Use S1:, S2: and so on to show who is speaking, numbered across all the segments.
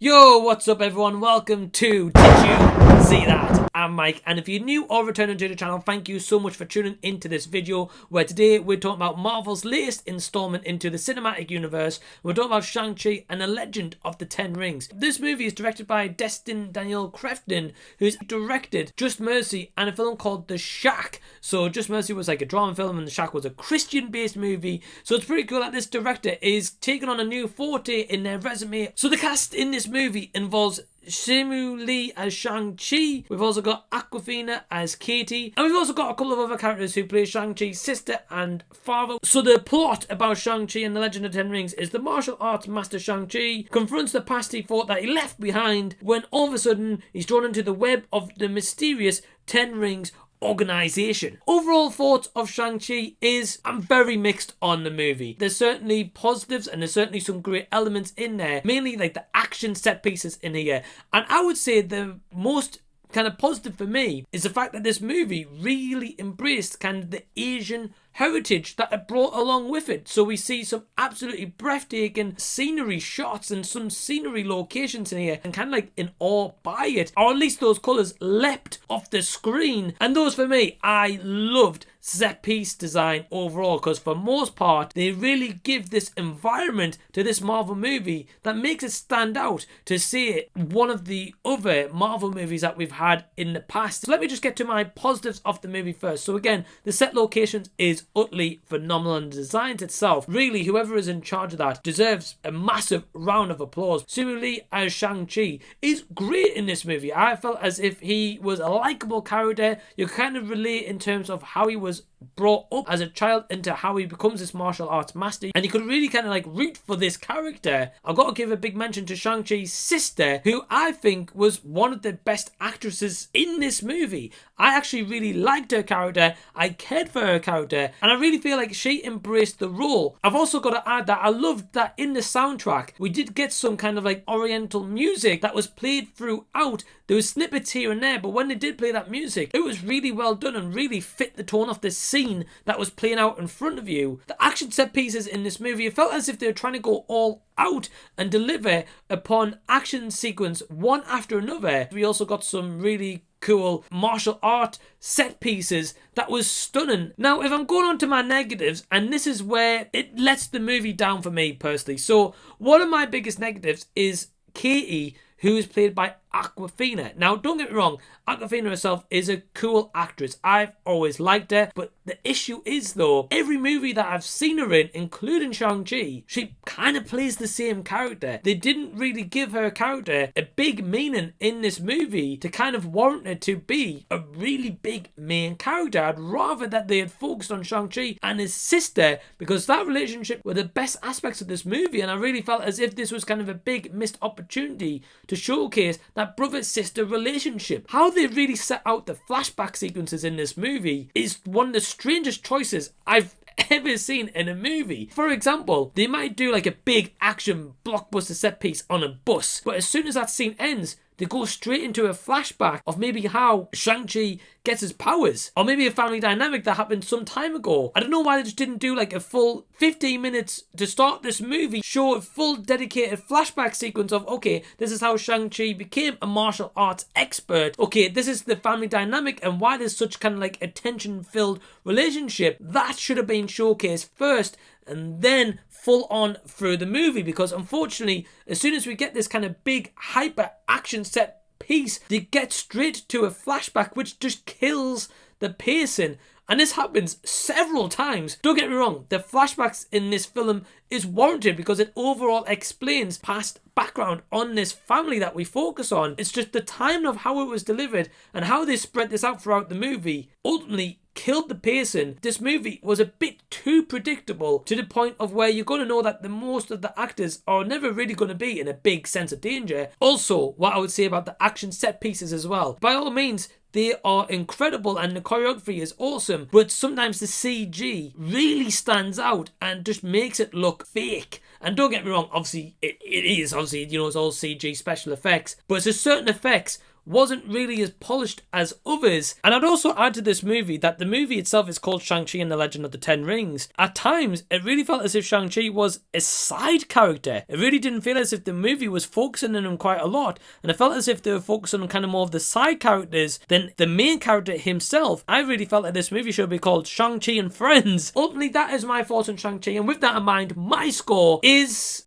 S1: Yo, what's up everyone? Welcome to Did You See That? I'm Mike, and if you're new or returning to the channel, thank you so much for tuning into this video, where today we're talking about Marvel's latest installment into the cinematic universe. We're talking about Shang-Chi and the Legend of the Ten Rings. This movie is directed by Destin Daniel Cretton, who's directed Just Mercy and a film called The Shack. So Just Mercy was like a drama film and The Shack was a Christian-based movie. So it's pretty cool that this director is taking on a new forte in their resume. So the cast in this movie involves Simu Liu as Shang-Chi. We've also got Awkwafina as Katie. And we've also got a couple of other characters who play Shang-Chi's sister and father. So the plot about Shang-Chi and the Legend of the Ten Rings is the martial arts master Shang-Chi confronts the past he thought that he left behind, when all of a sudden he's drawn into the web of the mysterious Ten Rings organization. Overall thoughts of Shang-Chi is I'm very mixed on the movie. There's certainly positives and there's certainly some great elements in there, mainly like the action set pieces in here. And I would say the most kind of positive for me is the fact that this movie really embraced kind of the Asian heritage that it brought along with it. So we see some absolutely breathtaking scenery shots and some scenery locations in here, and kind of like in awe by it, or at least those colours leapt off the screen. And those for me, I loved set piece design overall, because for most part they really give this environment to this Marvel movie that makes it stand out to see one of the other Marvel movies that we've had in the past. So let me just get to my positives of the movie first. So again, the set locations is utterly phenomenal, and the designs itself, really whoever is in charge of that deserves a massive round of applause. Simu Liu as Shang-Chi is great in this movie. I felt as if he was a likable character. You kind of relate in terms of how he was brought up as a child into how he becomes this martial arts master, and you could really kind of like root for this character. I've got to give a big mention to Shang-Chi's sister, who I think was one of the best actresses in this movie. I actually really liked her character, I cared for her character, and I really feel like she embraced the role. I've also got to add that I loved that in the soundtrack we did get some kind of like oriental music that was played throughout. There was snippets here and there, but when they did play that music, it was really well done and really fit the tone of this scene that was playing out in front of you. The action set pieces in this movie, it felt as if they were trying to go all out and deliver upon action sequence one after another. We also got some really cool martial art set pieces that was stunning. Now, if I'm going on to my negatives, and this is where it lets the movie down for me personally. So one of my biggest negatives is Katie, who is played by Awkwafina. Now, don't get me wrong, Awkwafina herself is a cool actress. I've always liked her, but the issue is though, every movie that I've seen her in, including Shang-Chi, she kind of plays the same character. They didn't really give her character a big meaning in this movie to kind of warrant her to be a really big main character. I'd rather that they had focused on Shang-Chi and his sister, because that relationship were the best aspects of this movie, and I really felt as if this was kind of a big missed opportunity to showcase that brother-sister relationship. How they really set out the flashback sequences in this movie is one of the strangest choices I've ever seen in a movie. For example, they might do like a big action blockbuster set piece on a bus, but as soon as that scene ends, they go straight into a flashback of maybe how Shang-Chi gets his powers, or maybe a family dynamic that happened some time ago. I don't know why they just didn't do like a full 15 minutes to start this movie, show a full dedicated flashback sequence of, okay, this is how Shang-Chi became a martial arts expert. Okay, this is the family dynamic and why there's such kind of like a tension-filled relationship. That should have been showcased first, and then full on through the movie, because unfortunately, as soon as we get this kind of big hyper action set piece, they get straight to a flashback, which just kills the pacing. And this happens several times. Don't get me wrong, the flashbacks in this film is warranted because it overall explains past background on this family that we focus on. It's just the timing of how it was delivered and how they spread this out throughout the movie ultimately killed the pacing. This movie was a bit too predictable, to the point of where you're going to know that the most of the actors are never really going to be in a big sense of danger. Also, what I would say about the action set pieces as well, by all means, they are incredible and the choreography is awesome, but sometimes the CG really stands out and just makes it look fake. And don't get me wrong, obviously it is, obviously, you know, it's all CG special effects, but there's certain effects wasn't really as polished as others. And I'd also add to this movie that the movie itself is called Shang-Chi and the Legend of the Ten Rings. At times, it really felt as if Shang-Chi was a side character. It really didn't feel as if the movie was focusing on him quite a lot, and it felt as if they were focusing on kind of more of the side characters than the main character himself. I really felt like this movie should be called Shang-Chi and Friends. Ultimately, that is my thoughts on Shang-Chi, and with that in mind, my score is...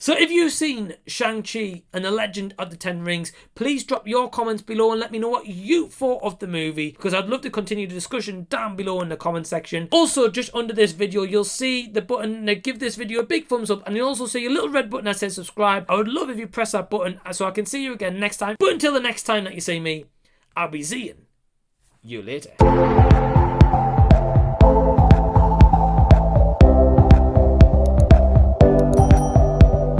S1: So if you've seen Shang-Chi and the Legend of the Ten Rings, please drop your comments below and let me know what you thought of the movie, because I'd love to continue the discussion down below in the comment section. Also, just under this video, you'll see the button to give this video a big thumbs up, and you'll also see a little red button that says subscribe. I would love if you press that button so I can see you again next time. But until the next time that you see me, I'll be seeing you later.